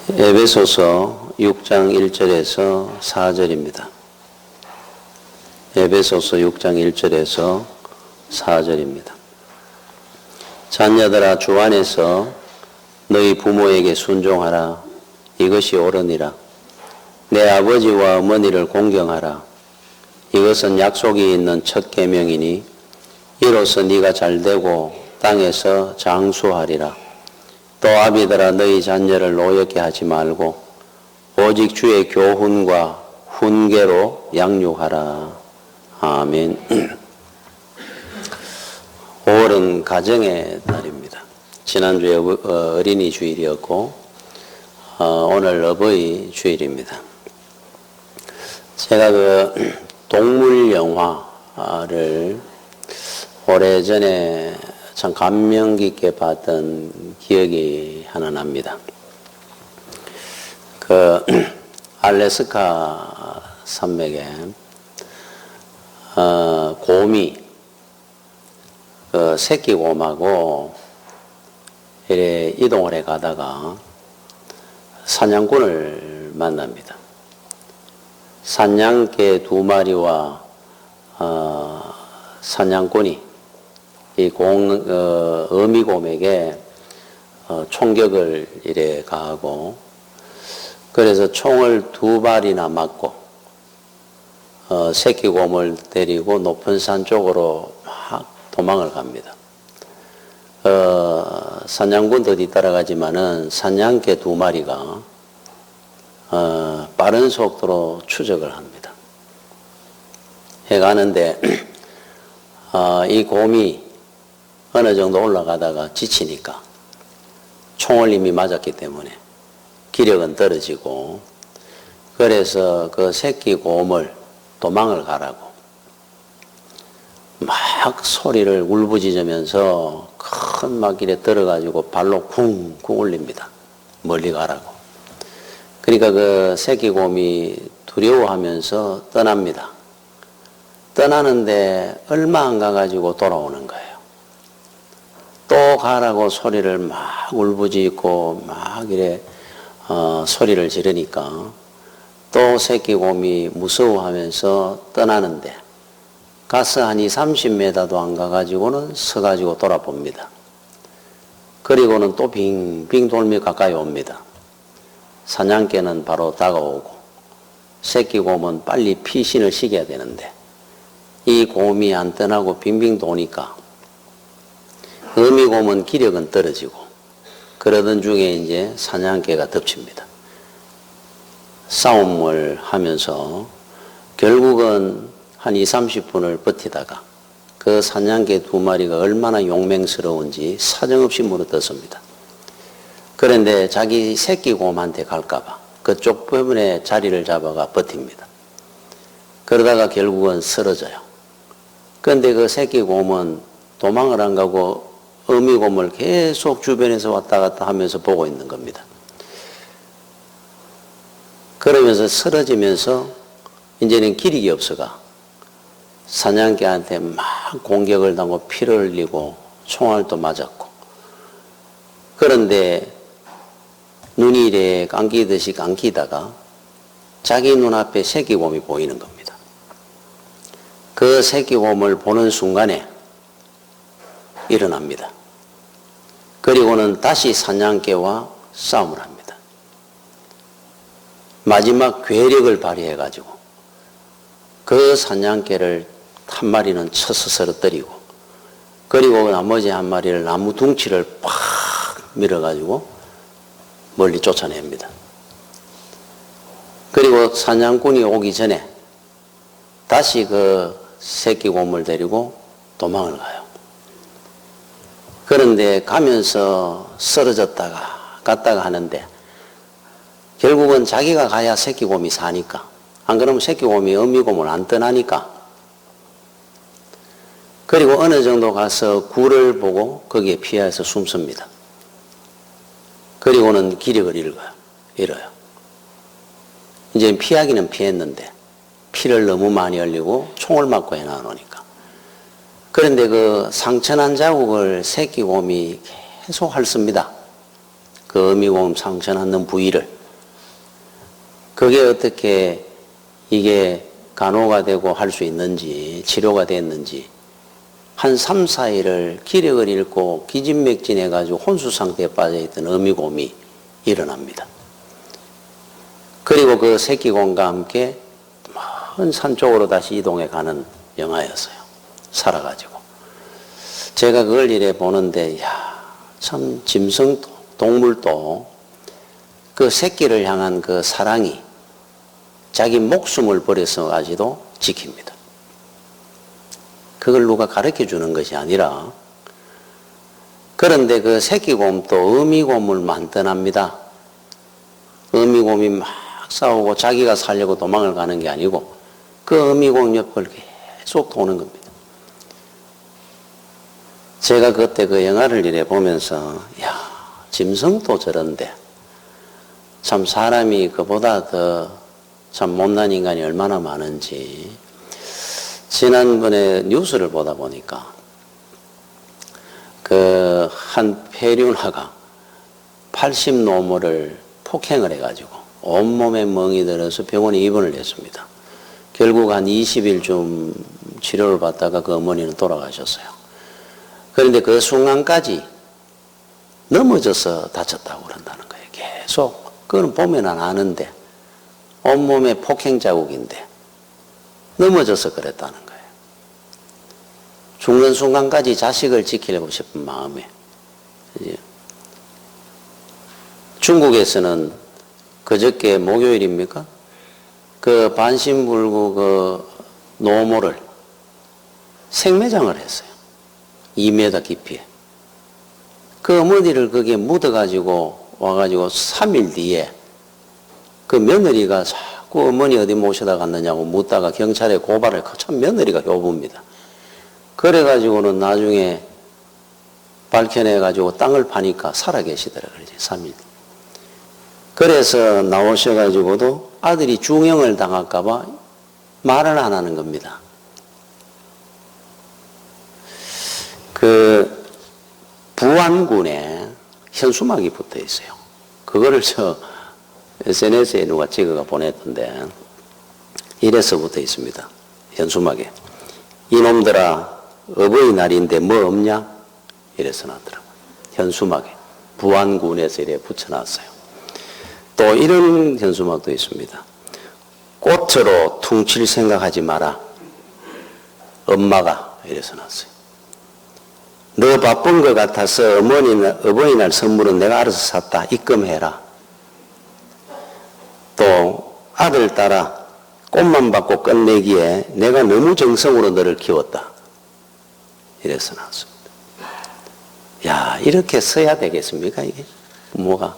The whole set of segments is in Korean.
에베소서 6장 1절에서 4절입니다. 에베소서 6장 1절에서 4절입니다. 자녀들아 주 안에서 너희 부모에게 순종하라. 이것이 옳으니라. 내 아버지와 어머니를 공경하라. 이것은 약속이 있는 첫 계명이니 이로써 네가 잘되고 땅에서 장수하리라. 또 아비들아 너희 자녀를 노엽게 하지 말고 오직 주의 교훈과 훈계로 양육하라. 아멘. 5월은 가정의 달입니다. 지난주에 어린이 주일이었고 오늘 어버이 주일입니다. 제가 동물 영화를 오래전에 참 감명 깊게 봤던 기억이 하나 납니다. 알래스카 산맥에 곰이 새끼 곰하고 이래 이동을 해 가다가 사냥꾼을 만납니다. 사냥개 2마리와 사냥꾼이 이 어미곰에게 총격을 이래 가하고, 그래서 총을 2발이나 맞고 새끼곰을 데리고 높은 산 쪽으로 막 도망을 갑니다. 사냥꾼도 뒤따라가지만은 사냥개 2마리가 빠른 속도로 추적을 합니다. 해가는데 이 곰이 어느 정도 올라가다가 지치니까 총을 이미 맞았기 때문에 기력은 떨어지고, 그래서 그 새끼 곰을 도망을 가라고 막 소리를 울부짖으면서 큰 막길에 들어가지고 발로 쿵쿵 울립니다. 멀리 가라고. 그러니까 그 새끼 곰이 두려워하면서 떠납니다. 떠나는데 얼마 안 가가지고 돌아오는 거예요. 또 가라고 소리를 막 울부짖고 막 이래 소리를 지르니까 또 새끼 곰이 무서워하면서 떠나는데 가서 한 30m도 안 가가지고는 서가지고 돌아봅니다. 그리고는 또 빙빙 돌며 가까이 옵니다. 사냥개는 바로 다가오고 새끼 곰은 빨리 피신을 시켜야 되는데 이 곰이 안 떠나고 빙빙 도니까 어미곰은 기력은 떨어지고, 그러던 중에 이제 사냥개가 덮칩니다. 싸움을 하면서 결국은 한 20-30분을 버티다가 그 사냥개 2마리가 얼마나 용맹스러운지 사정없이 물어뜯습니다. 그런데 자기 새끼 곰한테 갈까봐 그쪽 부분에 자리를 잡아가 버팁니다. 그러다가 결국은 쓰러져요. 그런데 그 새끼 곰은 도망을 안 가고 어미곰을 계속 주변에서 왔다 갔다 하면서 보고 있는 겁니다. 그러면서 쓰러지면서 이제는 기력이 없어가 사냥개한테 막 공격을 당하고 피를 흘리고 총알도 맞았고, 그런데 눈이 이래 감기듯이 감기다가 자기 눈앞에 새끼곰이 보이는 겁니다. 그 새끼곰을 보는 순간에 일어납니다. 그리고는 다시 사냥개와 싸움을 합니다. 마지막 괴력을 발휘해가지고 그 사냥개를 한 마리는 쳐서 쓰러뜨리고, 그리고 나머지 한 마리를 나무 둥치를 팍 밀어가지고 멀리 쫓아냅니다. 그리고 사냥꾼이 오기 전에 다시 그 새끼 곰을 데리고 도망을 가요. 그런데 가면서 쓰러졌다가 갔다가 하는데 결국은 자기가 가야 새끼 곰이 사니까, 안 그러면 새끼 곰이 어미곰을 안 떠나니까, 그리고 어느 정도 가서 굴을 보고 거기에 피해서 숨습니다. 그리고는 기력을 잃어요. 이제 피하기는 피했는데 피를 너무 많이 흘리고 총을 맞고 해놔놓으니까. 그런데 그 상처난 자국을 새끼 곰이 계속 핥습니다. 그 어미곰 상처 났는 부위를. 그게 어떻게 이게 간호가 되고 할 수 있는지, 치료가 됐는지, 한 3, 4일을 기력을 잃고 기진맥진해가지고 혼수 상태에 빠져있던 어미곰이 일어납니다. 그리고 그 새끼곰과 함께 먼 산 쪽으로 다시 이동해 가는 영화였어요. 살아가지고. 제가 그걸 이래 보는데, 참 짐승도, 동물도 그 새끼를 향한 그 사랑이 자기 목숨을 버려서 가지도 지킵니다. 그걸 누가 가르쳐 주는 것이 아니라, 그런데 그 새끼곰도 어미곰을 만드납니다. 어미곰이 막 싸우고 자기가 살려고 도망을 가는 게 아니고 그 어미곰 옆을 계속 도는 겁니다. 제가 그때 그 영화를 이래 보면서 짐승도 저런데 참 사람이 그보다 더 참 못난 인간이 얼마나 많은지. 지난번에 뉴스를 보다 보니까 그 한 폐륜아가 80노모를 폭행을 해가지고 온몸에 멍이 들어서 병원에 입원을 했습니다. 결국 한 20일쯤 치료를 받다가 그 어머니는 돌아가셨어요. 그런데 그 순간까지 넘어져서 다쳤다고 그런다는 거예요. 계속. 그건 보면 아는데 온몸에 폭행 자국인데 넘어져서 그랬다는 거예요. 죽는 순간까지 자식을 지키려고 싶은 마음에. 중국에서는 그저께 목요일입니까? 그 반신불구 그 노모를 생매장을 했어요. 2m 깊이에. 그 어머니를 거기에 묻어가지고 와가지고 3일 뒤에 그 며느리가 자꾸 어머니 어디 모셔다 갔느냐고 묻다가 경찰에 고발을, 참 며느리가 효부입니다. 그래가지고는 나중에 밝혀내가지고 땅을 파니까 살아계시더라고요. 3일. 그래서 나오셔가지고도 아들이 중형을 당할까봐 말을 안 하는 겁니다. 그 부안군에 현수막이 붙어 있어요. 그거를 SNS에 누가 찍어가 보냈던데, 이래서 붙어 있습니다. 현수막에. 이놈들아, 어버이날인데 뭐 없냐? 이래서 놨더라고요. 현수막에. 부안군에서 이래 붙여놨어요. 또 이런 현수막도 있습니다. 꽃으로 퉁칠 생각하지 마라. 엄마가 이래서 놨어요. 너 바쁜 것 같아서 어버이날 선물은 내가 알아서 샀다. 입금해라. 또 아들 따라 꽃만 받고 끝내기에 내가 너무 정성으로 너를 키웠다. 이래서 나왔습니다. 이렇게 써야 되겠습니까, 이게? 부모가.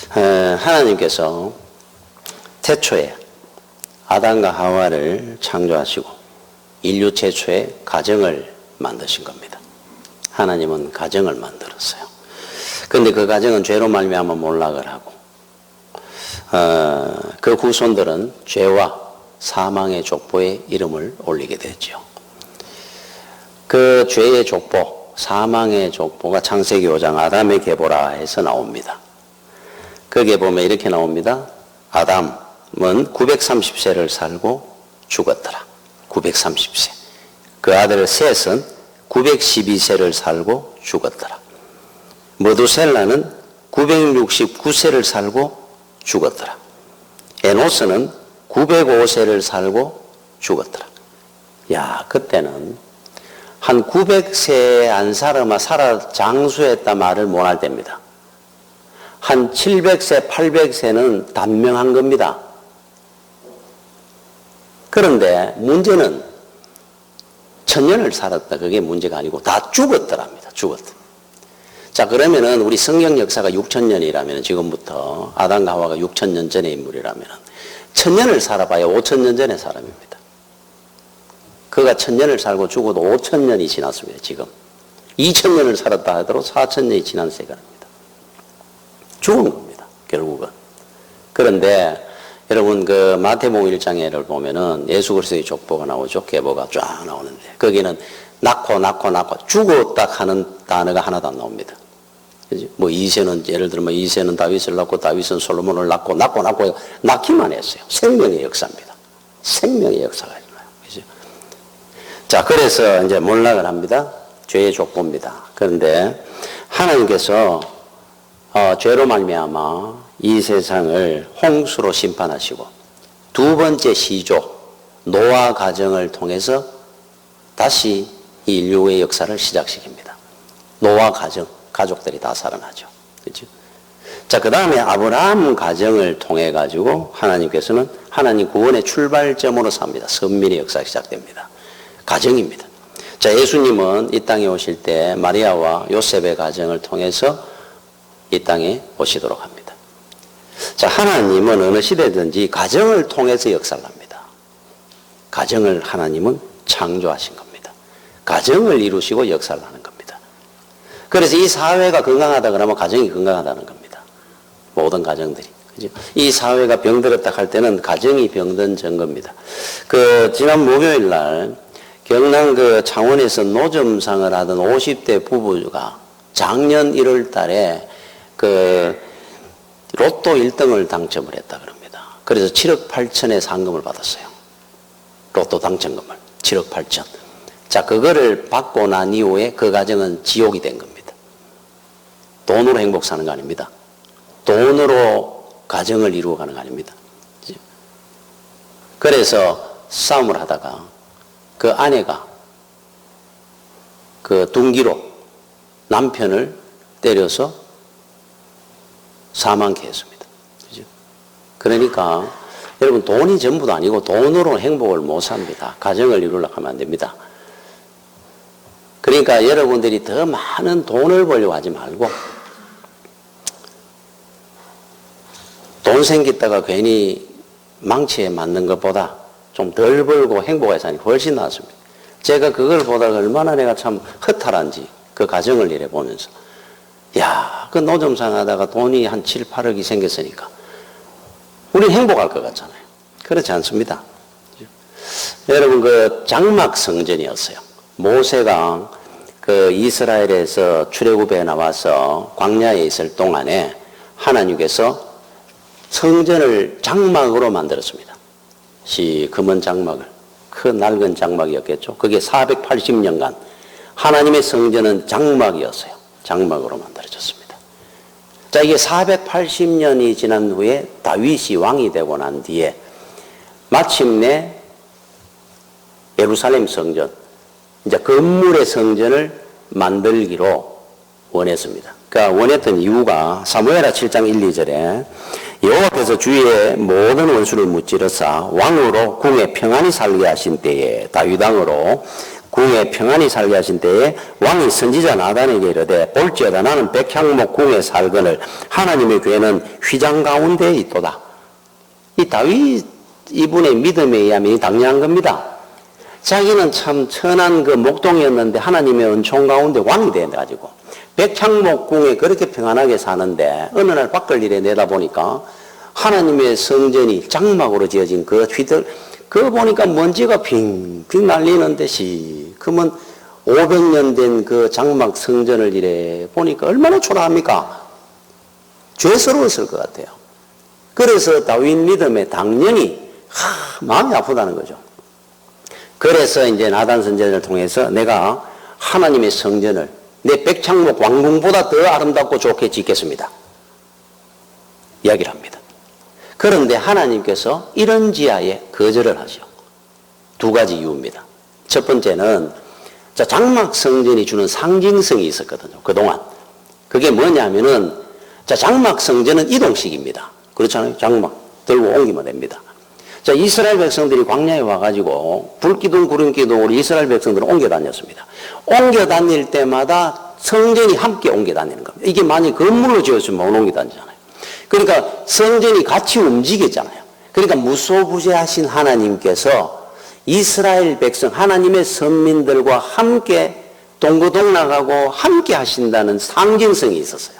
하나님께서 태초에 아담과 하와를 창조하시고 인류 최초의 가정을 만드신 겁니다. 하나님은 가정을 만들었어요. 그런데 그 가정은 죄로 말미암아 몰락을 하고 그 후손들은 죄와 사망의 족보에 이름을 올리게 됐죠. 그 죄의 족보, 사망의 족보가 창세기 5장 아담의 계보라에서 나옵니다. 거기에 보면 이렇게 나옵니다. 아담은 930세를 살고 죽었더라. 930세. 그 아들 셋은 912세를 살고 죽었더라. 머두셀라는 969세를 살고 죽었더라. 에노스는 905세를 살고 죽었더라. 그때는 한 900세 안 살아 장수했다 말을 못할 때입니다. 한 700세, 800세는 단명한 겁니다. 그런데 문제는 천년을 살았다. 그게 문제가 아니고 다 죽었더랍니다. 죽었다. 자, 그러면은 우리 성경 역사가 6천년이라면 지금부터 아담과 하와가 6천년 전의 인물이라면 천년을 살아봐야 5천년 전의 사람입니다. 그가 천년을 살고 죽어도 5천년이 지났습니다. 지금 2천년을 살았다 하더라도 4천년이 지난 세간입니다. 죽은 겁니다. 결국은. 그런데 여러분 그 마태복음 1장에를 보면은 예수 그리스도의 족보가 나오죠. 계보가 쫙 나오는데 거기는 낳고 죽었다 하는 단어가 하나도 안 나옵니다. 그지? 뭐 이세는 예를 들면 이세는 다윗을 낳고 다윗은 솔로몬을 낳고 낳기만 했어요. 생명의 역사입니다. 생명의 역사가 일어나요. 그죠? 자, 그래서 이제 몰락을 합니다. 죄의 족보입니다. 그런데 하나님께서 죄로 말미암아 이 세상을 홍수로 심판하시고 두 번째 시조 노아 가정을 통해서 다시 이 인류의 역사를 시작시킵니다. 노아 가정, 가족들이 다 살아나죠. 그렇죠? 자, 그 다음에 아브라함 가정을 통해 가지고 하나님께서는 하나님 구원의 출발점으로 삽니다. 선민의 역사가 시작됩니다. 가정입니다. 자, 예수님은 이 땅에 오실 때 마리아와 요셉의 가정을 통해서 이 땅에 오시도록 합니다. 자, 하나님은 어느 시대든지 가정을 통해서 역사를 합니다. 가정을 하나님은 창조하신 겁니다. 가정을 이루시고 역사를 하는 겁니다. 그래서 이 사회가 건강하다 그러면 가정이 건강하다는 겁니다. 모든 가정들이. 그죠? 이 사회가 병들었다 할 때는 가정이 병든 증거입니다. 지난 목요일 날 경남 창원에서 노점상을 하던 50대 부부가 작년 1월 달에 로또 1등을 당첨을 했다 그럽니다. 그래서 7억 8천의 상금을 받았어요. 로또 당첨금을. 7억 8천. 자, 그거를 받고 난 이후에 그 가정은 지옥이 된 겁니다. 돈으로 행복 사는 거 아닙니다. 돈으로 가정을 이루어가는 거 아닙니다. 그래서 싸움을 하다가 그 아내가 둔기로 남편을 때려서 사망케 했습니다. 그죠? 그러니까 여러분 돈이 전부도 아니고 돈으로 행복을 못 삽니다. 가정을 이루려고 하면 안 됩니다. 그러니까 여러분들이 더 많은 돈을 벌려고 하지 말고 돈 생겼다가 괜히 망치에 맞는 것보다 좀 덜 벌고 행복하게 사니 훨씬 낫습니다. 제가 그걸 보다가 얼마나 내가 참 허탈한지 그 가정을 이래 보면서 야, 그 노점상 하다가 돈이 한 7, 8억이 생겼으니까 우리 행복할 것 같잖아요. 그렇지 않습니다. 여러분 장막 성전이었어요. 모세가 이스라엘에서 출애굽에 나와서 광야에 있을 동안에 하나님께서 성전을 장막으로 만들었습니다. 시커먼 장막을, 큰 낡은 장막이었겠죠. 그게 480년간 하나님의 성전은 장막이었어요. 장막으로 만들어졌습니다. 자, 이게 480년이 지난 후에 다윗이 왕이 되고 난 뒤에 마침내 예루살렘 성전, 이제 건물의 성전을 만들기로 원했습니다. 그러니까 원했던 이유가 사무엘하 7장 1, 2절에 여호와께서 주의 모든 원수를 무찌르사 왕으로 궁에 평안히 살게 하신 때에 다윗 왕으로 궁에 평안히 살게 하신 때에 왕이 선지자 나단에게 이르되 볼지어다 나는 백향목 궁에 살거늘 하나님의 교회는 휘장 가운데에 있도다. 이 다윗 이분의 믿음에 의하면 당연한 겁니다. 자기는 참 천한 목동이었는데 하나님의 은총 가운데 왕이 돼가지고 백향목 궁에 그렇게 평안하게 사는데 어느 날 밖을 이래 내다보니까 하나님의 성전이 장막으로 지어진 그 휘들 그거 보니까 먼지가 빙빙 날리는데 그러면 500년 된 그 장막 성전을 이래 보니까 얼마나 초라합니까? 죄스러웠을 것 같아요. 그래서 다윗 믿음에 당연히 마음이 아프다는 거죠. 그래서 이제 나단 선지자를 통해서 내가 하나님의 성전을 내 백창목 왕궁보다 더 아름답고 좋게 짓겠습니다. 이야기를 합니다. 그런데 하나님께서 이런 지하에 거절을 하죠. 두 가지 이유입니다. 첫 번째는 장막 성전이 주는 상징성이 있었거든요. 그동안. 그게 뭐냐면은 장막 성전은 이동식입니다. 그렇잖아요. 장막 들고 옮기면 됩니다. 자, 이스라엘 백성들이 광야에 와가지고 불기둥 구름기둥으로 이스라엘 백성들을 옮겨 다녔습니다. 옮겨 다닐 때마다 성전이 함께 옮겨 다니는 겁니다. 이게 만약 건물로 지었으면 못 옮겨 다니잖아요. 그러니까 성전이 같이 움직였잖아요. 그러니까 무소부재하신 하나님께서 이스라엘 백성, 하나님의 선민들과 함께 동고동락하고 함께 하신다는 상징성이 있었어요.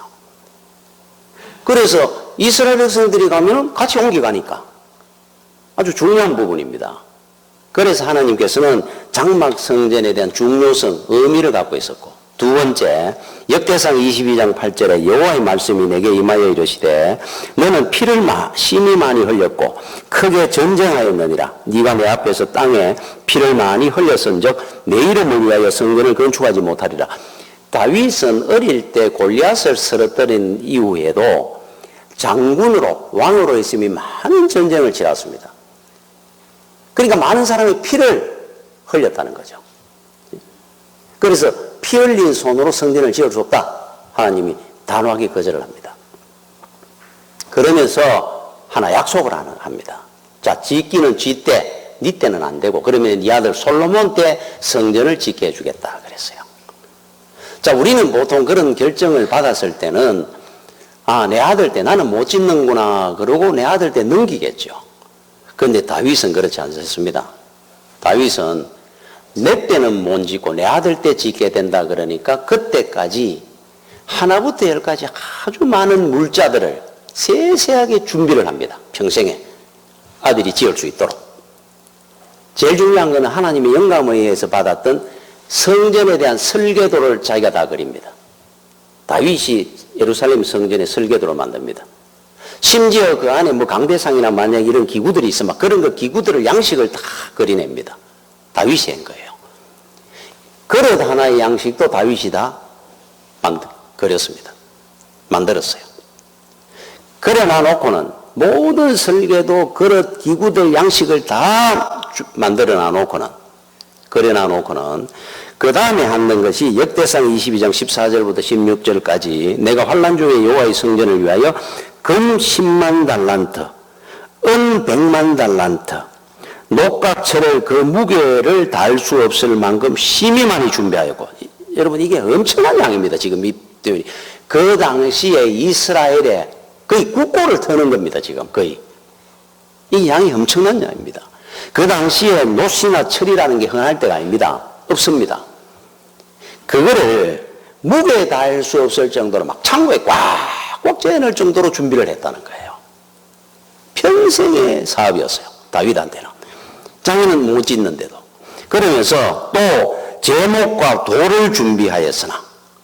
그래서 이스라엘 백성들이 가면 같이 옮겨가니까 아주 중요한 부분입니다. 그래서 하나님께서는 장막 성전에 대한 중요성, 의미를 갖고 있었고, 두 번째, 역대상 22장 8절에 여호와의 말씀이 내게 임하여 이르시되 너는 피를 심히 많이 흘렸고 크게 전쟁하였느니라. 네가 내 앞에서 땅에 피를 많이 흘렸은즉 내 이름을 위하여 성전을 건축하지 못하리라. 다윗은 어릴 때 골리앗을 쓰러뜨린 이후에도 장군으로 왕으로 있음이 많은 전쟁을 치렀습니다. 그러니까 많은 사람이 피를 흘렸다는 거죠. 그래서 피 흘린 손으로 성전을 지을 수 없다. 하나님이 단호하게 거절을 합니다. 그러면서 하나 약속을 합니다. 자, 짓기는 쥐 때, 네 때는 안 되고 그러면 네 아들 솔로몬 때 성전을 짓게 해주겠다 그랬어요. 자, 우리는 보통 그런 결정을 받았을 때는 내 아들 때 나는 못 짓는구나 그러고 내 아들 때 넘기겠죠. 그런데 다윗은 그렇지 않습니다. 다윗은 내 때는 못 짓고 내 아들 때 짓게 된다 그러니까 그때까지 하나부터 열까지 아주 많은 물자들을 세세하게 준비를 합니다. 평생에 아들이 지을 수 있도록. 제일 중요한 것은 하나님의 영감에 의해서 받았던 성전에 대한 설계도를 자기가 다 그립니다. 다윗이 예루살렘 성전의 설계도를 만듭니다. 심지어 그 안에 뭐 강대상이나 만약 이런 기구들이 있으면 그런 그 기구들을 양식을 다 그려냅니다. 다윗이 한 거예요. 그릇 하나의 양식도 다윗이 다 그렸습니다. 만들었어요. 그려놔놓고는 모든 설계도 그릇 기구들 양식을 다 만들어놔놓고는 그려놔놓고는 그 다음에 하는 것이 역대상 22장 14절부터 16절까지 내가 환난 중에 여호와의 성전을 위하여 금 10만 달란트, 은 100만 달란트, 녹각철을 그 무게를 달 수 없을 만큼 심히 많이 준비하였고, 여러분 이게 엄청난 양입니다. 지금 그 당시에 이스라엘에 거의 국고를 터는 겁니다. 지금 거의 이 양이 엄청난 양입니다. 그 당시에 노시나 철이라는 게 흔할 때가 아닙니다. 없습니다. 그거를 무게에 달 수 없을 정도로 막 창고에 꽉꽉 채워넣을 정도로 준비를 했다는 거예요. 평생의 사업이었어요. 다윗한테는. 자기는 못 짓는데도. 그러면서 또 제목과 돌을 준비하였으나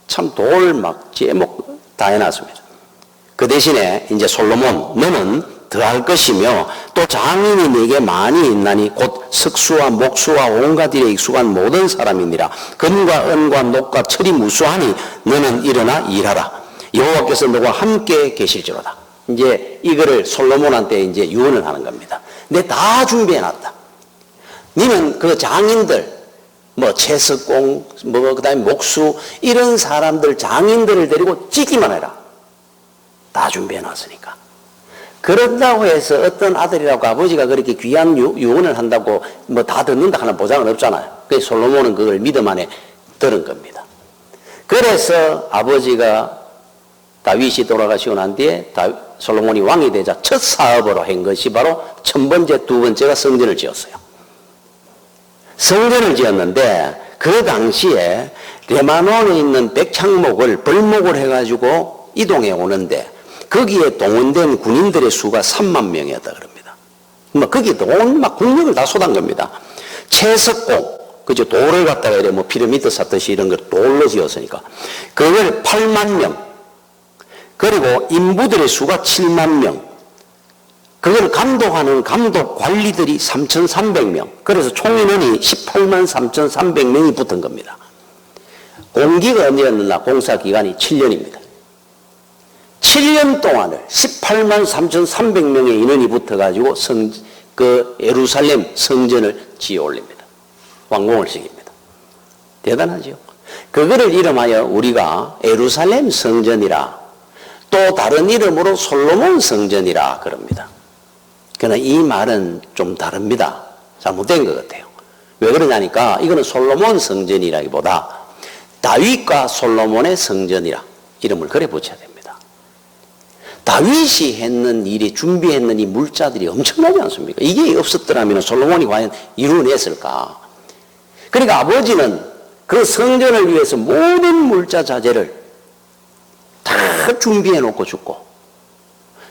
참 돌 막 제목 다 해놨습니다. 그 대신에 이제 솔로몬 너는 더할 것이며 또 장인이 네게 많이 있나니 곧 석수와 목수와 온갖 일에 익숙한 모든 사람이니라. 금과 은과 녹과 철이 무수하니 너는 일어나 일하라. 여호와께서 너와 함께 계실지로다. 이제 이거를 솔로몬한테 이제 유언을 하는 겁니다. 내 다 준비해놨다. 너는 그 장인들, 뭐 채석공, 뭐 그다음에 목수 이런 사람들 장인들을 데리고 짓기만 해라. 다 준비해놨으니까. 그런다고 해서 어떤 아들이라고 아버지가 그렇게 귀한 유언을 한다고 뭐 다 듣는다 하는 보장은 없잖아요. 그래서 솔로몬은 그걸 믿음 안에 들은 겁니다. 그래서 아버지가 다윗이 돌아가시고 난 뒤에 솔로몬이 왕이 되자 첫 사업으로 한 것이 바로 첫 번째, 두 번째가 성전을 지었어요. 성전을 지었는데 그 당시에 레바논에 있는 백향목을 벌목을 해가지고 이동해 오는데 거기에 동원된 군인들의 수가 3만 명이었다 그럽니다. 뭐 거기에 온 막 국력을 다 쏟은 겁니다. 채석공, 그죠? 돌을 갖다가 이래 뭐 피라미드 쌓듯이 이런 걸 돌로 지었으니까 그걸 8만 명. 그리고 인부들의 수가 7만 명. 그걸 감독하는 감독 관리들이 3,300명. 그래서 총 인원이 18만 3,300명이 붙은 겁니다. 공기가 언제였느냐? 공사 기간이 7년입니다. 7년 동안을 18만 3,300명의 인원이 붙어가지고 그 예루살렘 성전을 지어 올립니다. 완공을 시킵니다. 대단하죠. 그거를 이름하여 우리가 예루살렘 성전이라 또 다른 이름으로 솔로몬 성전이라 그럽니다. 그러나 이 말은 좀 다릅니다. 잘못된 것 같아요. 왜 그러냐니까 이거는 솔로몬 성전이라기보다 다윗과 솔로몬의 성전이라 이름을 그래 붙여야 됩니다. 다윗이 했는 일이 준비했는 이 물자들이 엄청나지 않습니까? 이게 없었더라면 솔로몬이 과연 이루어냈을까? 그러니까 아버지는 그 성전을 위해서 모든 물자 자재를 다 준비해 놓고 죽고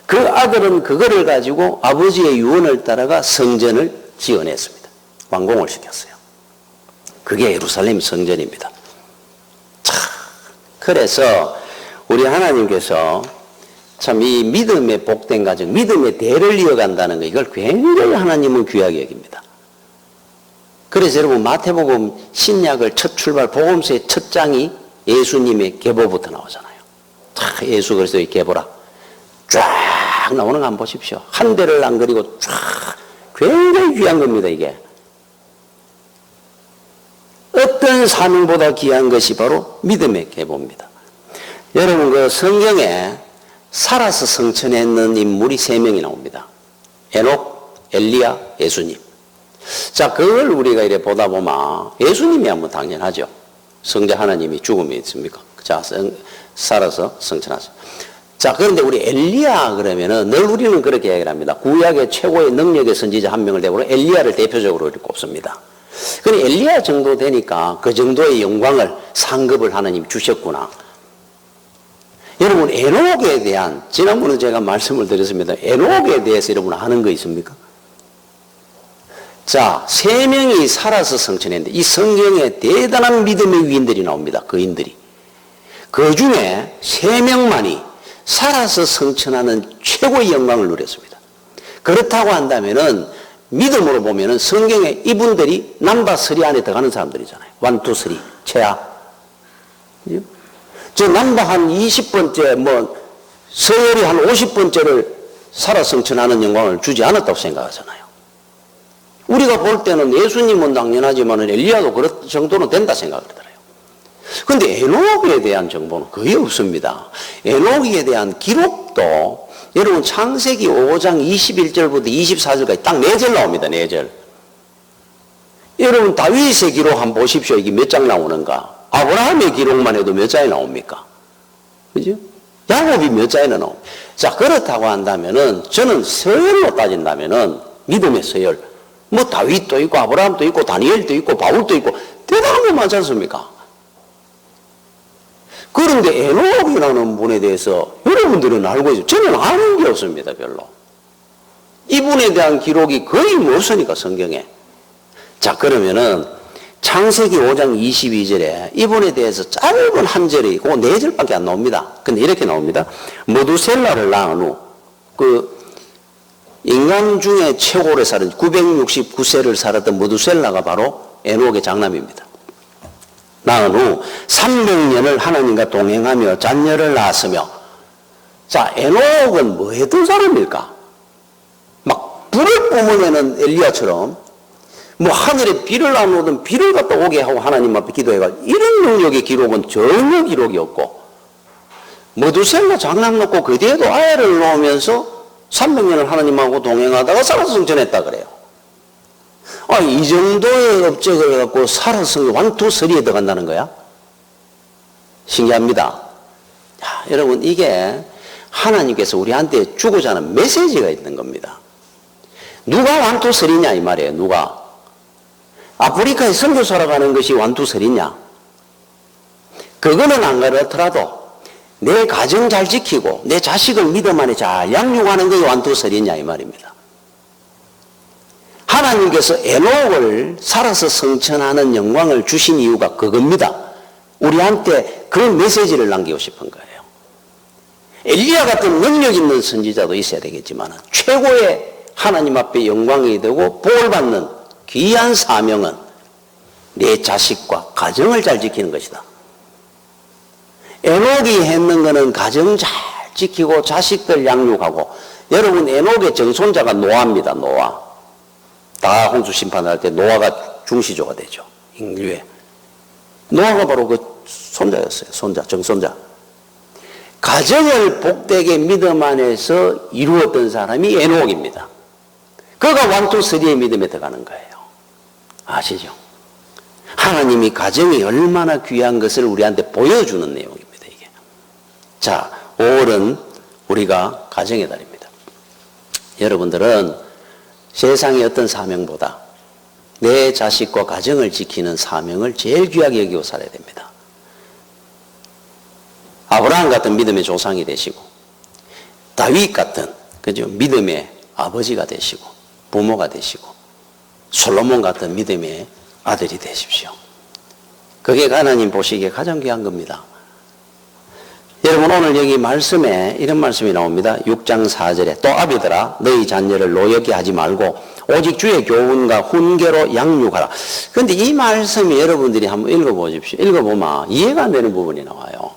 그 아들은 그거를 가지고 아버지의 유언을 따라가 성전을 지어냈습니다. 완공을 시켰어요. 그게 예루살렘 성전입니다. 참 그래서 우리 하나님께서 참 이 믿음의 복된 가정, 믿음의 대를 이어간다는 거, 이걸 굉장히 하나님은 귀하게 여깁니다. 그래서 여러분 마태복음 신약을 첫 출발 복음서의 첫 장이 예수님의 계보부터 나오잖아요. 다 예수 그리스도의 계보라 쫙 나오는 거 한번 보십시오. 한 대를 안 그리고 쫙 굉장히 귀한 겁니다. 이게 어떤 사명보다 귀한 것이 바로 믿음의 계보입니다. 여러분 그 성경에 살아서 성천했는 인물이 3명이 나옵니다. 에녹, 엘리야, 예수님. 자, 그걸 우리가 이래 보다 보면 예수님이야 뭐 당연하죠. 성자 하나님이 죽음이 있습니까? 자, 살아서 성천하죠. 자, 그런데 우리 엘리야 그러면은 늘 우리는 그렇게 얘기를 합니다. 구약의 최고의 능력의 선지자 한 명을 대고 엘리야를 대표적으로 이렇게 꼽습니다. 그런데 엘리야 정도 되니까 그 정도의 영광을 상급을 하나님 주셨구나. 여러분 에녹에 대한 지난번에 제가 말씀을 드렸습니다. 에녹에 대해서 여러분 아는 거 있습니까? 자, 3명이 살아서 성천했는데 이 성경에 대단한 믿음의 위인들이 나옵니다. 거인들이. 그 중에 3명만이 살아서 성천하는 최고의 영광을 누렸습니다. 그렇다고 한다면은 믿음으로 보면은 성경에 이분들이 넘버 3 안에 들어가는 사람들이잖아요. 1, 2, 3, 최하. 저 넘버 한 20번째 뭐 서열이 한 50번째를 살아 성천하는 영광을 주지 않았다고 생각하잖아요. 우리가 볼 때는 예수님은 당연하지만 엘리야도 그런 정도는 된다 생각을 하더라고요. 그런데 에녹에 대한 정보는 거의 없습니다. 에녹에 대한 기록도 여러분 창세기 5장 21절부터 24절까지 딱 4절 나옵니다. 4절. 여러분 다윗의 기록 한번 보십시오. 이게 몇 장 나오는가. 아브라함의 기록만 해도 몇 장이 나옵니까? 그죠? 야곱이 몇 장이나 나옵니까? 자, 그렇다고 한다면은 저는 서열로 따진다면은 믿음의 서열. 뭐 다윗도 있고 아브라함도 있고 다니엘도 있고 바울도 있고 대단한 거 많지 않습니까? 그런데 에녹이라는 분에 대해서 여러분들은 알고 있어요. 저는 아는 게 없습니다. 별로. 이분에 대한 기록이 거의 없으니까 성경에. 자, 그러면은 창세기 5장 22절에 이분에 대해서 짧은 한 절이 있고 4절밖에 안 나옵니다. 근데 이렇게 나옵니다. 모두셀라를 낳은 후 그 인간 중에 최고 오래 살은 969세를 살았던 모두셀라가 바로 에녹의 장남입니다. 낳은 후 300년을 하나님과 동행하며 자녀를 낳았으며, 자, 에녹은 뭐 했던 사람일까? 막 불을 뿜으면은 엘리야처럼 뭐 하늘에 비를 나누든 비를 갖다 오게 하고 하나님 앞에 기도해가지고 이런 능력의 기록은 전혀 기록이 없고, 모두셀라 장남 놓고 그 뒤에도 아이를 놓으면서 300년을 하나님하고 동행하다가 살아서 성천했다 그래요. 아, 이 정도의 업적을 갖고 살아서 1, 2, 3에 들어간다는 거야? 신기합니다. 자, 여러분 이게 하나님께서 우리한테 주고자 하는 메시지가 있는 겁니다. 누가 1, 2, 3냐 이 말이에요. 누가? 아프리카에 선교사로 가는 것이 1, 2, 3냐? 그거는 안 그렇더라도 내 가정 잘 지키고 내 자식을 믿음 안에 잘 양육하는 게 1, 2, 3냐 이 말입니다. 하나님께서 에녹을 살아서 성천하는 영광을 주신 이유가 그겁니다. 우리한테 그런 메시지를 남기고 싶은 거예요. 엘리야 같은 능력 있는 선지자도 있어야 되겠지만 최고의 하나님 앞에 영광이 되고 복을 받는 귀한 사명은 내 자식과 가정을 잘 지키는 것이다. 에녹이 했는 것은 가정 잘 지키고 자식들 양육하고, 여러분 에녹의 정손자가 노아입니다. 노아. 다 홍수 심판할 때 노아가 중시조가 되죠. 인류에. 노아가 바로 그 손자였어요. 손자, 정손자. 가정을 복되게 믿음 안에서 이루었던 사람이 에녹입니다. 그가 1, 2, 3의 믿음에 들어가는 거예요. 아시죠? 하나님이 가정이 얼마나 귀한 것을 우리한테 보여주는 내용입니다. 이게. 자, 5월은 우리가 가정의 달입니다. 여러분들은 세상의 어떤 사명보다 내 자식과 가정을 지키는 사명을 제일 귀하게 여기고 살아야 됩니다. 아브라함 같은 믿음의 조상이 되시고, 다윗 같은 그죠? 믿음의 아버지가 되시고, 부모가 되시고, 솔로몬 같은 믿음의 아들이 되십시오. 그게 하나님 보시기에 가장 귀한 겁니다. 여러분 오늘 여기 말씀에 이런 말씀이 나옵니다. 6장 4절에 또 아비들아 너희 자녀를 노엽게 하지 말고 오직 주의 교훈과 훈계로 양육하라. 그런데 이 말씀이 여러분들이 한번 읽어보십시오. 읽어보면 이해가 안 되는 부분이 나와요.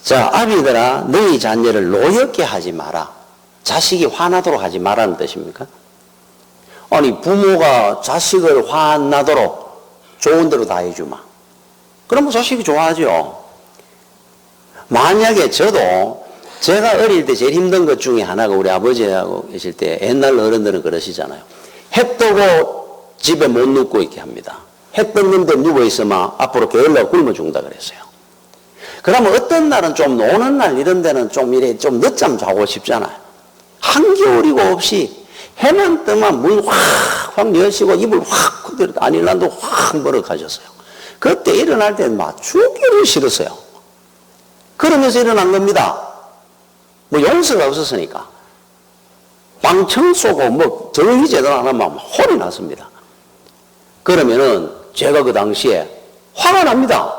자, 아비들아 너희 자녀를 노엽게 하지 마라. 자식이 화나도록 하지 말라는 뜻입니까? 아니 부모가 자식을 화나도록 좋은 대로 다 해주마. 그러면 자식이 좋아하죠. 만약에 저도 제가 어릴 때 제일 힘든 것 중에 하나가 우리 아버지하고 계실 때 옛날 어른들은 그러시잖아요. 해 뜨고 집에 못 눕고 있게 합니다. 해 떴는데 누워있으면 앞으로 게을러 굶어 죽는다 그랬어요. 그러면 어떤 날은 좀 노는 날 이런 데는 좀 이래 좀 늦잠 자고 싶잖아요. 한겨울이고 없이 해만 뜨면 문 확 여시고 입을 확 그대로 아닐란도 확 멀어가셨어요. 그때 일어날 때는 막 죽기를 싫었어요. 그러면서 일어난 겁니다. 뭐 용서가 없었으니까. 방청 쏘고 뭐 정리 제대로 안 하면 혼이 났습니다. 그러면은 제가 그 당시에 화가 납니다.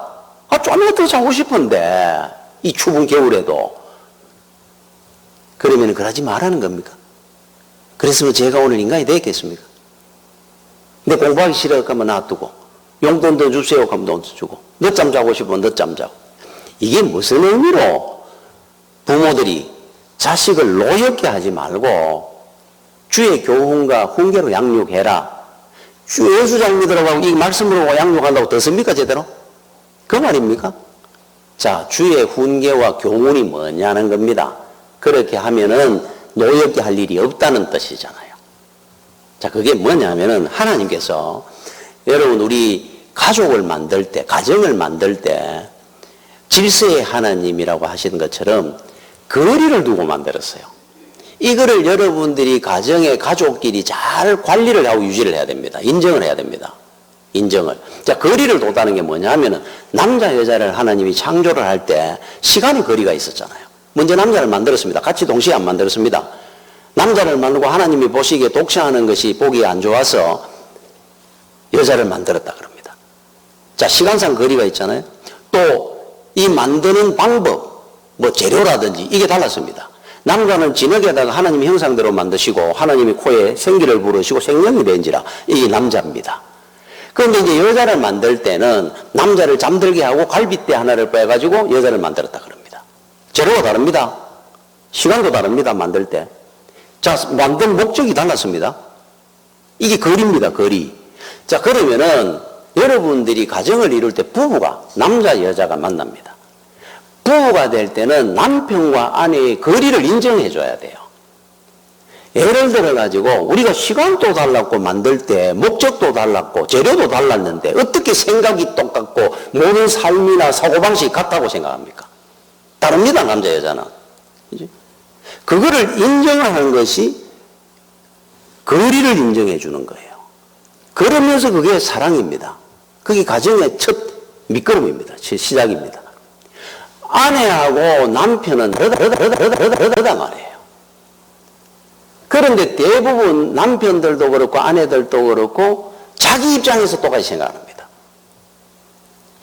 좀이라도 더 자고 싶은데 이 추운 겨울에도. 그러면 그러지 말라는 겁니까? 그랬으면 제가 오늘 인간이 되겠습니까? 내 공부하기 싫어 하면 놔두고 용돈 더 주세요 하면 돈 주고 늦잠 자고 싶으면 늦잠 자고. 이게 무슨 의미로 부모들이 자식을 노엽게 하지 말고 주의 교훈과 훈계로 양육해라. 주 예수장 믿으라고 이 말씀으로 양육한다고 듣습니까 제대로? 그 말입니까? 자, 주의 훈계와 교훈이 뭐냐는 겁니다. 그렇게 하면은 노엽게 할 일이 없다는 뜻이잖아요. 자, 그게 뭐냐면은 하나님께서 여러분 우리 가족을 만들 때, 가정을 만들 때 질서의 하나님이라고 하시는 것처럼 거리를 두고 만들었어요. 이거를 여러분들이 가정의 가족끼리 잘 관리를 하고 유지를 해야 됩니다. 인정을 해야 됩니다. 인정을. 자, 거리를 뒀다는 게 뭐냐 하면은 남자 여자를 하나님이 창조를 할 때 시간의 거리가 있었잖아요. 먼저 남자를 만들었습니다. 같이 동시에 안 만들었습니다. 남자를 만들고 하나님이 보시기에 독샤하는 것이 보기 안 좋아서 여자를 만들었다 그럽니다. 자, 시간상 거리가 있잖아요. 또 이 만드는 방법, 뭐 재료라든지 이게 달랐습니다. 남자는 진흙에다가 하나님의 형상대로 만드시고 하나님이 코에 생기를 부르시고 생명이 된지라 이게 남자입니다. 그런데 이제 여자를 만들 때는 남자를 잠들게 하고 갈빗대 하나를 빼가지고 여자를 만들었다 그럽니다. 재료가 다릅니다. 시간도 다릅니다. 만들 때. 자, 만든 목적이 달랐습니다. 이게 거리입니다. 거리. 자, 그러면은 여러분들이 가정을 이룰 때 부부가 남자 여자가 만납니다. 부부가 될 때는 남편과 아내의 거리를 인정해 줘야 돼요. 예를 들어 가지고 우리가 시간도 달랐고 만들 때 목적도 달랐고 재료도 달랐는데 어떻게 생각이 똑같고 모든 삶이나 사고방식이 같다고 생각합니까? 다릅니다. 남자 여자는. 그죠? 그거를 인정하는 것이 거리를 인정해 주는 거예요. 그러면서 그게 사랑입니다. 그게 가정의 첫 밑거름입니다. 시작입니다. 아내하고 남편은 다르다 말이에요. 그런데 대부분 남편들도 그렇고 아내들도 그렇고 자기 입장에서 똑같이 생각합니다.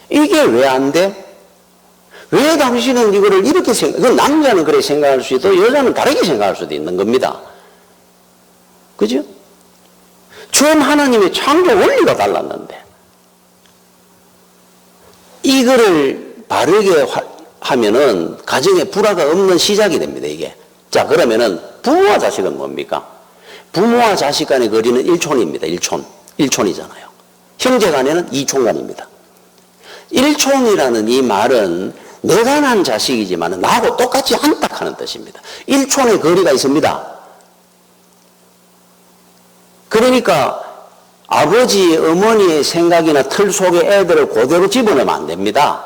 이게 왜 안 돼? 왜 당신은 이거를 이렇게 남자는 그렇게 생각할 수 있고 여자는 다르게 생각할 수도 있는 겁니다. 그죠? 처음 하나님의 창조 원리가 달랐는데 이거를 바르게 하면은 가정에 불화가 없는 시작이 됩니다. 이게. 자, 그러면은 부모와 자식은 뭡니까? 부모와 자식 간의 거리는 1촌입니다. 1촌이잖아요. 형제 간에는 2촌간입니다. 1촌이라는 이 말은 내가 난 자식이지만 나하고 똑같지 않다 하는 뜻입니다. 1촌의 거리가 있습니다. 그러니까 아버지, 어머니의 생각이나 틀 속에 애들을 그대로 집어넣으면 안 됩니다.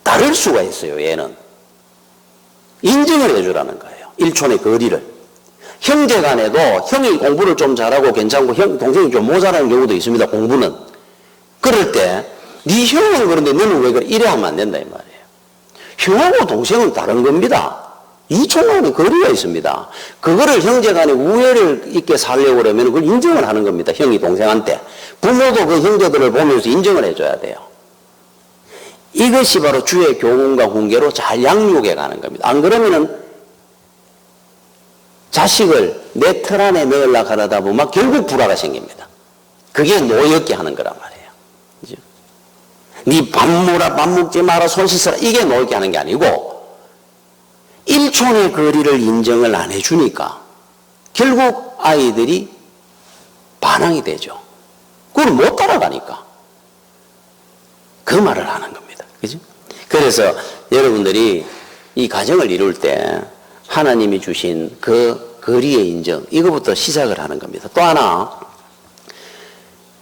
다를 수가 있어요, 얘는. 인정을 해주라는 거예요. 1촌의 거리를. 형제 간에도 형이 공부를 좀 잘하고 괜찮고 동생이 좀 모자라는 경우도 있습니다, 공부는. 그럴 때, 네 형은 그런데 너는 왜 그래? 이래 하면 안 된다, 이 말이에요. 형하고 동생은 다른 겁니다. 2촌 간의 거리가 있습니다. 그거를 형제 간에 우애를 있게 살려고 그러면 그걸 인정을 하는 겁니다. 형이 동생한테. 부모도 그 형제들을 보면서 인정을 해줘야 돼요. 이것이 바로 주의 교훈과 훈계로 잘 양육해 가는 겁니다. 안 그러면은 자식을 내 털 안에 넣으려고 하다 보면 결국 불화가 생깁니다. 그게 노엽게 하는 거란 말이에요. 그죠? 네 밥 먹어라, 밥 먹지 마라, 손 씻어라, 이게 노엽게 하는 게 아니고 1촌의 거리를 인정을 안 해주니까 결국 아이들이 반항이 되죠. 그걸 못 따라가니까 그 말을 하는 겁니다. 그죠? 그래서 여러분들이 이 가정을 이룰 때 하나님이 주신 그 거리의 인정, 이거부터 시작을 하는 겁니다. 또 하나,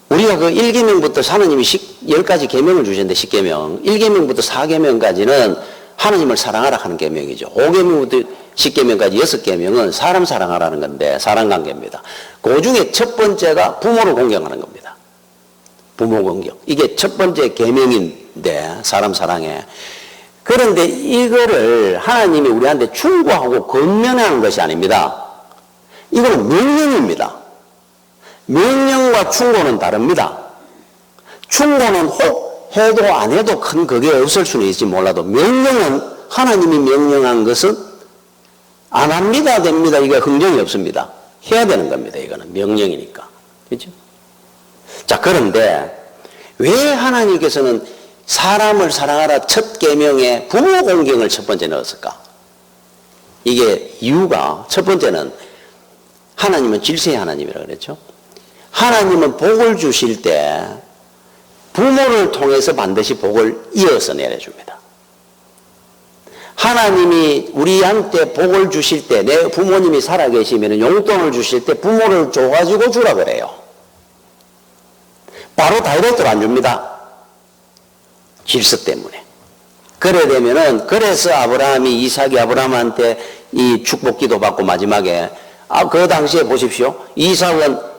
우리가 그 1계명부터 하나님이 10가지 계명을 주셨는데 10계명, 1계명부터 4계명까지는 하나님을 사랑하라 하는 계명이죠. 5계명부터 10계명까지 6계명은 사람 사랑하라는 건데 사랑관계입니다. 그 중에 첫 번째가 부모를 공경하는 겁니다. 부모 공경. 이게 첫 번째 계명인데 사람 사랑해. 그런데 이거를 하나님이 우리한테 충고하고 권면하는 것이 아닙니다. 이거는 명령입니다. 명령과 충고는 다릅니다. 충고는 혹 해도 안 해도 큰 그게 없을 수는 있지 몰라도 명령은 하나님이 명령한 것은 안 합니다, 됩니다. 이게 흥정이 없습니다. 해야 되는 겁니다. 이거는 명령이니까. 그렇죠? 자, 그런데 왜 하나님께서는 사람을 사랑하라 첫 계명에 부모 공경을 첫 번째 넣었을까? 이게 이유가 첫 번째는 하나님은 질서의 하나님이라고 그랬죠. 하나님은 복을 주실 때 부모를 통해서 반드시 복을 이어서 내려줍니다. 하나님이 우리한테 복을 주실 때 내 부모님이 살아계시면 용돈을 주실 때 부모를 줘가지고 주라 그래요. 바로 다이렉트로 안 줍니다. 질서 때문에. 그래 되면은 그래서 아브라함이 이삭이 아브라함한테 이 축복기도 받고 마지막에 그 당시에 보십시오. 이삭은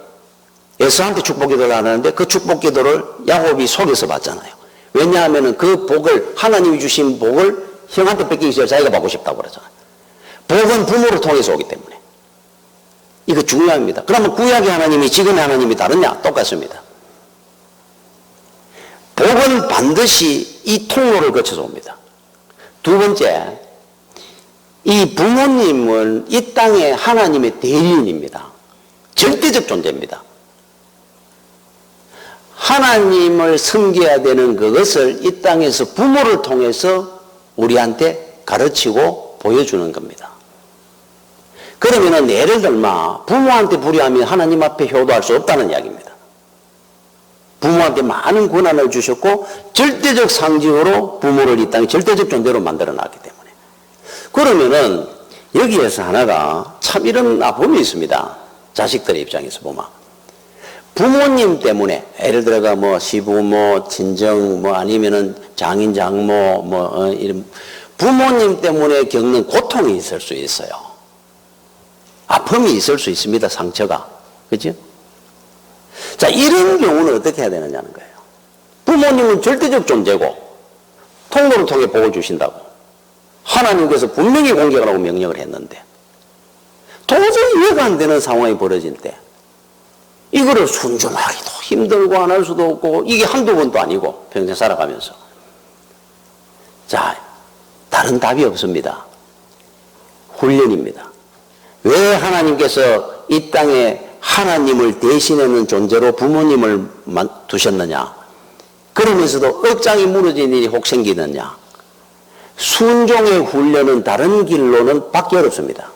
에서한테 축복기도를 하는데 그 축복기도를 야곱이 속여서 받잖아요. 왜냐하면은 그 복을 하나님이 주신 복을 형한테 뺏기기 전에 자기가 받고 싶다고 그러잖아요. 복은 부모를 통해서 오기 때문에. 이거 중요합니다. 그러면 구약의 하나님이 지금의 하나님이 다르냐? 똑같습니다. 복은 반드시 이 통로를 거쳐서 옵니다. 두 번째, 이 부모님은 이 땅에 하나님의 대리인입니다. 절대적 존재입니다. 하나님을 섬겨야 되는 그것을 이 땅에서 부모를 통해서 우리한테 가르치고 보여주는 겁니다. 그러면은 예를 들면 부모한테 불의하면 하나님 앞에 효도할 수 없다는 이야기입니다. 부모한테 많은 권한을 주셨고 절대적 상징으로 부모를 이 땅에 절대적 존재로 만들어 놨기 때문에. 그러면은 여기에서 하나가 참 이런 아픔이 있습니다. 자식들의 입장에서 보면 부모님 때문에 예를 들어가 뭐 시부모, 친정 뭐 아니면은 장인 장모 뭐 이런 부모님 때문에 겪는 고통이 있을 수 있어요. 아픔이 있을 수 있습니다. 상처가. 그죠? 자, 이런 경우는 어떻게 해야 되느냐는 거예요. 부모님은 절대적 존재고 통로를 통해 복을 주신다고 하나님께서 분명히 공격하라고 명령을 했는데 도저히 이해가 안 되는 상황이 벌어질 때 이거를 순종하기도 힘들고 안 할 수도 없고 이게 한두 번도 아니고 평생 살아가면서 자, 다른 답이 없습니다. 훈련입니다. 왜 하나님께서 이 땅에 하나님을 대신하는 존재로 부모님을 두셨느냐? 그러면서도 억장이 무너진 일이 혹 생기느냐? 순종의 훈련은 다른 길로는 받기 어렵습니다.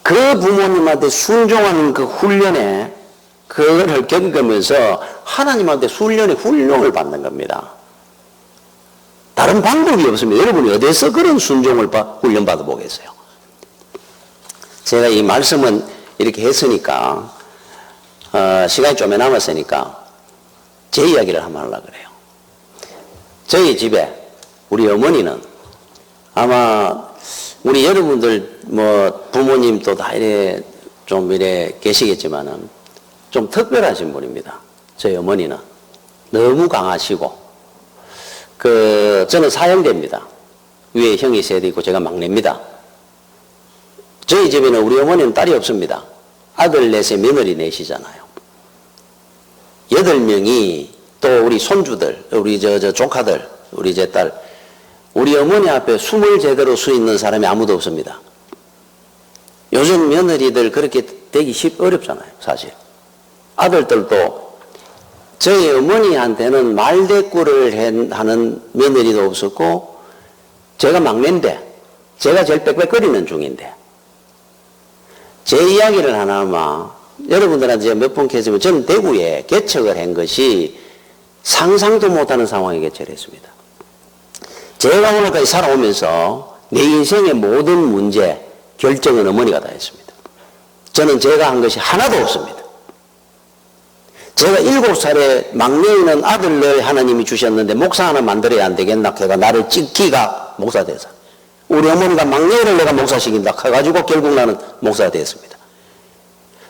그 부모님한테 순종하는 그 훈련에 그걸 겪으면서 하나님한테 훈련을 받는 겁니다. 다른 방법이 없습니다. 여러분이 어디서 그런 순종을 훈련 받아보겠어요? 제가 이 말씀은 이렇게 했으니까 시간이 좀 남았으니까 제 이야기를 한번 하려고 그래요. 저희 집에 우리 어머니는 아마 우리 여러분들 뭐 부모님도 다 이래 좀 이래 계시겠지만은 좀 특별하신 분입니다. 저희 어머니는 너무 강하시고 저는 사형제입니다. 위에 형이 셋 있고 제가 막내입니다. 저희 집에는 우리 어머니는 딸이 없습니다. 아들 넷에 며느리 넷이잖아요. 8명이 또 우리 손주들, 우리 저 조카들, 우리 제 딸, 우리 어머니 앞에 숨을 제대로 수 있는 사람이 아무도 없습니다. 요즘 며느리들 그렇게 되기 어렵잖아요, 사실. 아들들도 저희 어머니한테는 말대꾸를 하는 며느리도 없었고, 제가 막내인데, 제가 제일 빽빽거리는 중인데, 제 이야기를 하나만 여러분들한테 제가 몇 번 했으면 저는 대구에 개척을 한 것이 상상도 못하는 상황에 개척을 했습니다. 제가 오늘까지 살아오면서 내 인생의 모든 문제 결정은 어머니가 다 했습니다. 저는 제가 한 것이 하나도 없습니다. 제가 7살에 막내 있는 아들을 하나님이 주셨는데 목사 하나 만들어야 안 되겠나 해가 나를 찍기가 목사 돼서, 우리 어머니가 막내를 내가 목사시킨다 해가지고 결국 나는 목사가 됐습니다.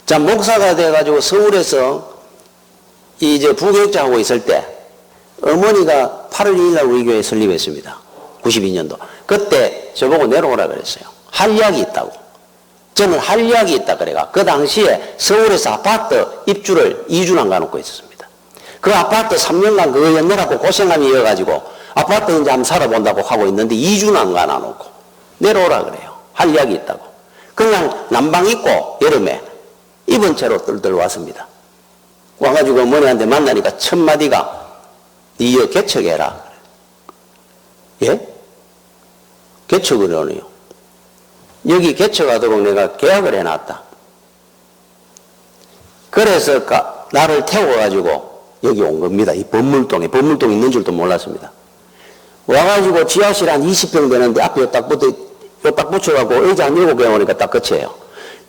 자, 목사가 돼가지고 서울에서 이제 부교육자 하고 있을 때 어머니가 8월 2일 날 우리 교회에 설립했습니다. 92년도. 그때 저보고 내려오라 그랬어요. 할 이야기 있다고. 저는 할 이야기 있다 그래가 그 당시에 서울에서 아파트 입주를 2주나 가놓고 있었습니다. 그 아파트 3년간 그거 연내라고 고생함이 이어가지고 아파트 이제 한번 살아본다고 하고 있는데 2주나 가놔놓고 내려오라 그래요. 할 이야기 있다고. 그냥 난방 입고 여름에 입은 채로 뜰뜰 왔습니다. 와가지고 어머니한테 만나니까 첫 마디가 니 개척해라. 예? 개척을 하네요. 여기 개척하도록 내가 계약을 해놨다. 그래서 나를 태워가지고 여기 온 겁니다. 이 법물동에 있는 줄도 몰랐습니다. 와가지고 지하실 한 20평 되는데 앞에 요 딱 붙여갖고 의자 한 7개 오니까 딱 끝이에요.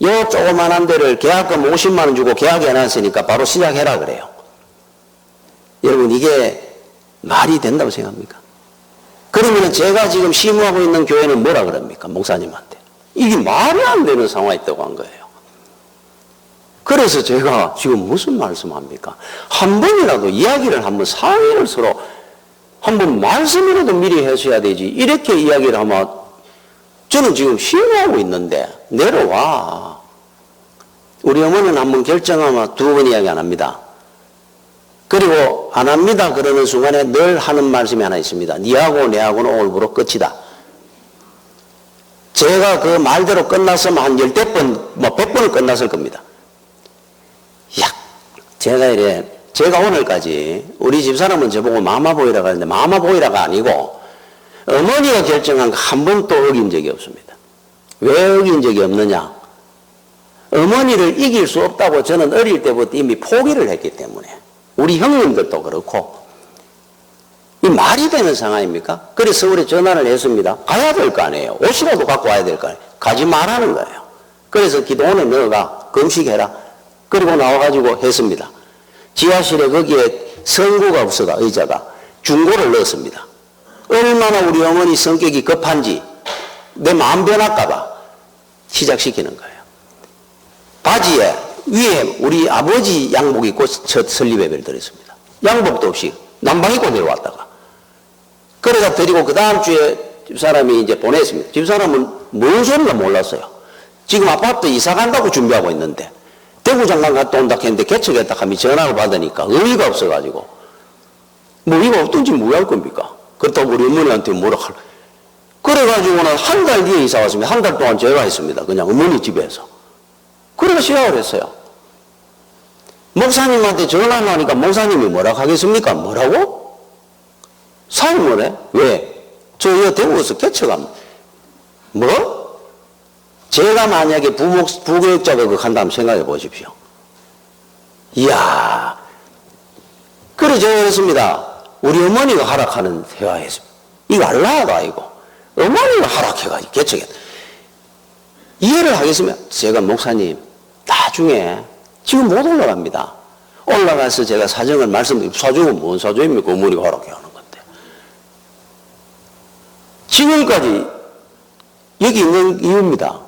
요 조그만한 데를 계약금 50만 원 주고 계약해놨으니까 바로 시작해라 그래요. 여러분, 이게 말이 된다고 생각합니까? 그러면 제가 지금 시무하고 있는 교회는 뭐라 그럽니까? 목사님한테. 이게 말이 안 되는 상황이 있다고 한 거예요. 그래서 제가 지금 무슨 말씀합니까? 한 번이라도 이야기를 한번 상의를 서로 한번 말씀이라도 미리 하셔야 되지. 이렇게 이야기를 하면 저는 지금 시무하고 있는데 내려와. 우리 어머니는 한번 결정하면 2번 이야기 안 합니다. 그리고 안 합니다 그러는 순간에 늘 하는 말씀이 하나 있습니다. 니하고 내하고는 오늘부로 끝이다. 제가 그 말대로 끝났으면 한 10번, 100번을 끝났을 겁니다. 제가 오늘까지 우리 집사람은 저보고 마마보이라고 하는데 마마보이라가 아니고 어머니가 결정한 거 한 번도 어긴 적이 없습니다. 왜 어긴 적이 없느냐? 어머니를 이길 수 없다고 저는 어릴 때부터 이미 포기를 했기 때문에. 우리 형님들도 그렇고. 이 말이 되는 상황입니까? 그래서 서울에 전화를 했습니다. 가야 될 거 아니에요. 옷이라도 갖고 와야 될 거 아니에요. 가지 말라는 거예요. 그래서 기도원에 넣어가 금식해라. 그리고 나와가지고 했습니다. 지하실에 거기에 성구가 없어가 의자가 중고를 넣었습니다. 얼마나 우리 어머니 성격이 급한지 내 마음 변할까봐 시작시키는 거예요. 바지에 위에 우리 아버지 양복 입고 첫 설립 예배를 드렸습니다. 양복도 없이 난방 입고 내려왔다가 그래서 드리고 그 다음 주에 집사람이 이제 보냈습니다. 집사람은 뭔 소리가 몰랐어요. 지금 아파트 이사 간다고 준비하고 있는데 대구 장관 갔다 온다 했는데 개척했다 하면 전화를 받으니까 의의가 없어가지고 뭐 이거 어떤지 뭐 할 겁니까? 그렇다고 우리 어머니한테 뭐라 할. 그래가지고는 한 달 뒤에 이사 왔습니다. 한 달 동안 제가 했습니다. 그냥 어머니 집에서. 그래서 시작을 했어요. 목사님한테 전화를 하니까 목사님이 뭐라고 하겠습니까? 뭐라고? 사임을 해? 왜? 저 이거 대구에서 개척하면 뭐? 제가 만약에 부교육자가 그거 한다면 생각해 보십시오. 이야. 그래 제가 그랬습니다. 우리 어머니가 하락하는 대화였습니다. 이거 알라하다 이거. 어머니가 하락해가지고 개척했다. 이해를 하겠으면 제가 목사님 나중에 지금 못 올라갑니다. 올라가서 제가 사정을 말씀드리고 사정은 뭔 사정입니까? 어머니가 허락해 하는 건데. 지금까지 여기 있는 이유입니다.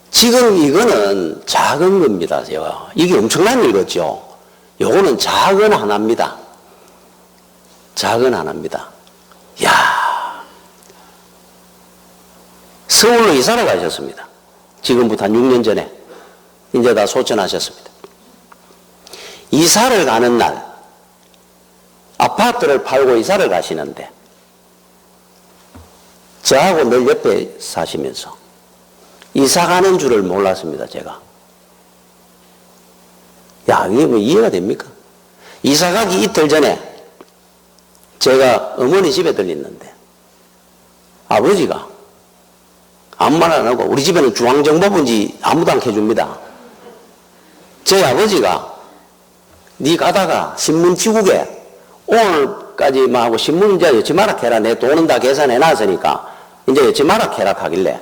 지금 이거는 작은 겁니다. 제가. 이게 엄청난 일이었죠. 요거는 작은 하나입니다. 작은 하나입니다. 야, 서울로 이사를 가셨습니다. 지금부터 한 6년 전에. 이제 다 소천하셨습니다. 이사를 가는 날, 아파트를 팔고 이사를 가시는데 저하고 늘 옆에 사시면서 이사 가는 줄을 몰랐습니다, 제가. 야, 이게 뭐 이해가 됩니까? 이사 가기 이틀 전에 제가 어머니 집에 들렸는데 아버지가 아무 말 안 하고, 우리 집에는 중앙정보부인지 아무도 안 해줍니다. 저희 아버지가 니 가다가 신문지국에 오늘까지만 하고 신문 이제 여치 마라 해라. 내 돈은 다 계산해 놨으니까 이제 여치 마라 해라 하길래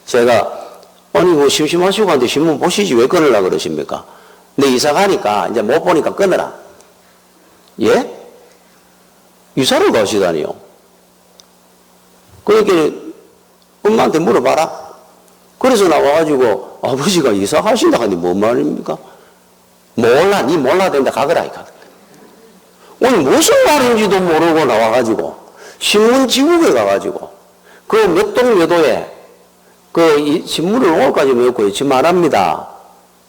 제가 아니 뭐 심심하시고 한데 신문 보시지 왜 끊으려고 그러십니까? 내 이사 가니까 이제 못 보니까 끊으라. 예? 이사를 가시다니요? 그러니까 엄마한테 물어봐라. 그래서 나와가지고 아버지가 이사 가신다 하니 뭔 말입니까? 몰라, 니 몰라 된다 가거라 이거. 오늘 무슨 말인지도 모르고 나와가지고 신문지국에 가가지고 그 몇 동 몇 호에 그 이 신문을 오늘까지 메고 있지 말합니다.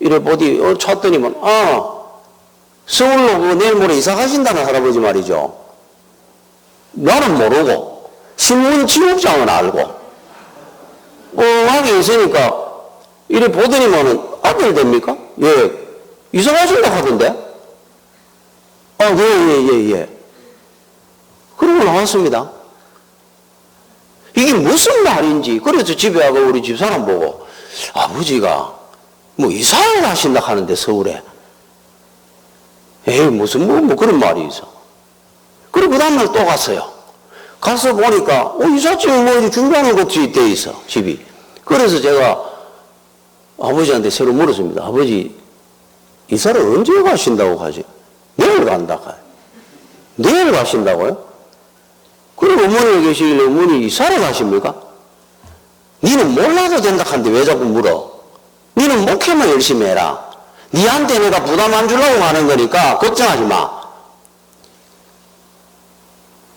이래 보디 찾더니만 서울로 그 내일 모레 이사 가신다는 할아버지 말이죠. 나는 모르고 신문지국장은 알고 하게 있으니까 이래 보더니만은 아들 됩니까? 예, 이사 가신다 하던데. 예. 그러고 나왔습니다. 이게 무슨 말인지. 그래서 집에 와서 우리 집사람 보고 아버지가 뭐 이사를 하신다 하는데 서울에. 에이 무슨 뭐 그런 말이 있어. 그리고 그 다음날 또 갔어요. 가서 보니까 이삿짐 뭐 준비하는 것이 돼 있어 집이. 그래서 제가 아버지한테 새로 물었습니다. 아버지 이사를 언제 가신다고 하지? 내일 간다. 내일 가신다고요? 그리고 어머니가 계시길래 어머니 이사를 가십니까? 니는 몰라도 된다 하는데 왜 자꾸 물어? 니는 목회만 열심히 해라. 니한테 내가 부담 안 주려고 하는 거니까 걱정하지 마.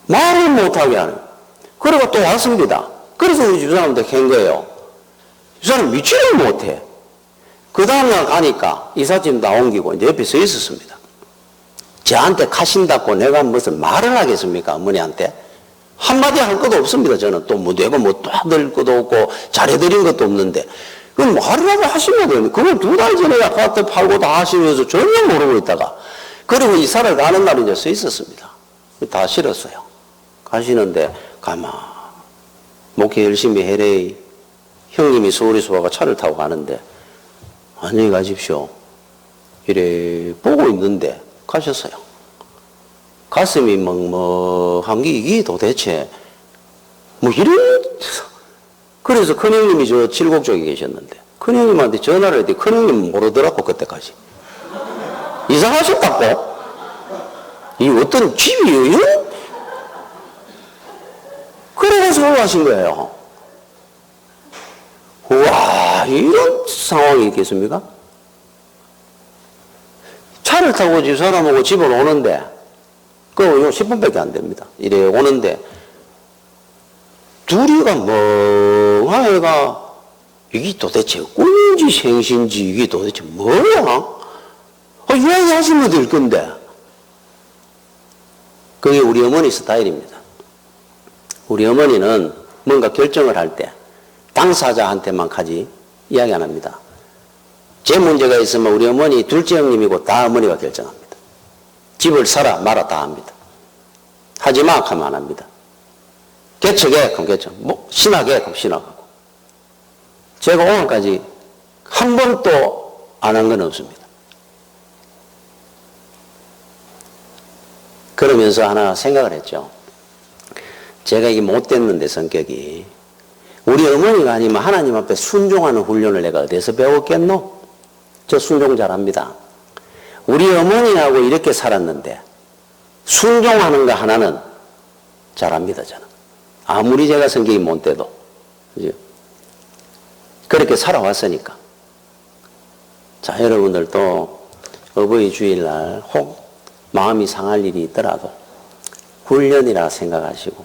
말을 못하게 하는. 그리고 또 왔습니다. 그래서 우리 집사람한테 캔 거예요. 이 사람 미치를 못해. 그 다음날 가니까 이삿짐 다 옮기고 이제 옆에 서 있었습니다. 저한테 가신다고 내가 무슨 말을 하겠습니까? 어머니한테. 한마디 할 것도 없습니다. 저는 또 뭐 내가 뭐 도와드릴 것도 없고 잘해드린 것도 없는데. 그럼 말이라도 하시면 되는데 그걸 2달 전에 아파트 팔고 다 하시면서 전혀 모르고 있다가 그리고 이사를 가는 날 이제 서 있었습니다. 다 싫었어요. 가시는데 가만 목회 열심히 해래. 형님이 서울에서 와가 차를 타고 가는데 안녕히 가십시오. 이래 보고 있는데 가셨어요. 가슴이 먹먹한 게 이게 도대체 뭐 이런. 그래서 큰형님이 저 칠곡 쪽에 계셨는데 큰형님한테 전화를 했더니 큰형님은 모르더라고 그때까지. 이사하셨다고? 이 어떤 집이에요? 그래서 서울 가신 거예요. 우와, 이런 상황이 있겠습니까? 차를 타고 집사람하고 집을 오는데 그거 10분밖에 안 됩니다. 이래 오는데 둘이가 멍하니까 이게 도대체 꿈인지 생신지 이게 도대체 뭐야? 이야기하시면 될 건데. 그게 우리 어머니 스타일입니다. 우리 어머니는 뭔가 결정을 할 때 당사자한테만 가지 이야기 안 합니다. 제 문제가 있으면 우리 어머니 둘째 형님이고 다 어머니가 결정합니다. 집을 사라 말아 다 합니다. 하지 마 하면 안 합니다. 개척해 그럼 개척, 뭐 신학해 그럼 신학하고. 제가 오늘까지 한 번도 안 한 건 없습니다. 그러면서 하나 생각을 했죠. 제가 이게 못됐는데 성격이 우리 어머니가 아니면 하나님 앞에 순종하는 훈련을 내가 어디서 배웠겠노? 저 순종 잘합니다. 우리 어머니하고 이렇게 살았는데 순종하는 거 하나는 잘합니다. 저는 아무리 제가 성격이 못돼도 그렇게 살아왔으니까. 자, 여러분들도 어버이 주일날 혹 마음이 상할 일이 있더라도 훈련이라 생각하시고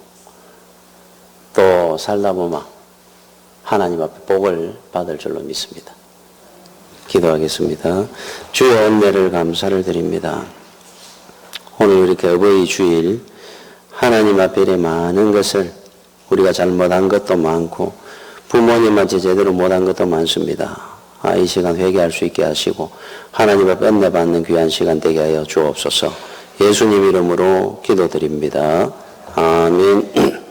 또 살다 보면 하나님 앞에 복을 받을 줄로 믿습니다. 기도하겠습니다. 주여 은혜를 감사를 드립니다. 오늘 이렇게 어버이 주일 하나님 앞에 이래 많은 것을 우리가 잘못한 것도 많고 부모님한테 제대로 못한 것도 많습니다. 이 시간 회개할 수 있게 하시고 하나님 앞에 은혜 받는 귀한 시간 되게 하여 주옵소서. 예수님 이름으로 기도드립니다. 아멘.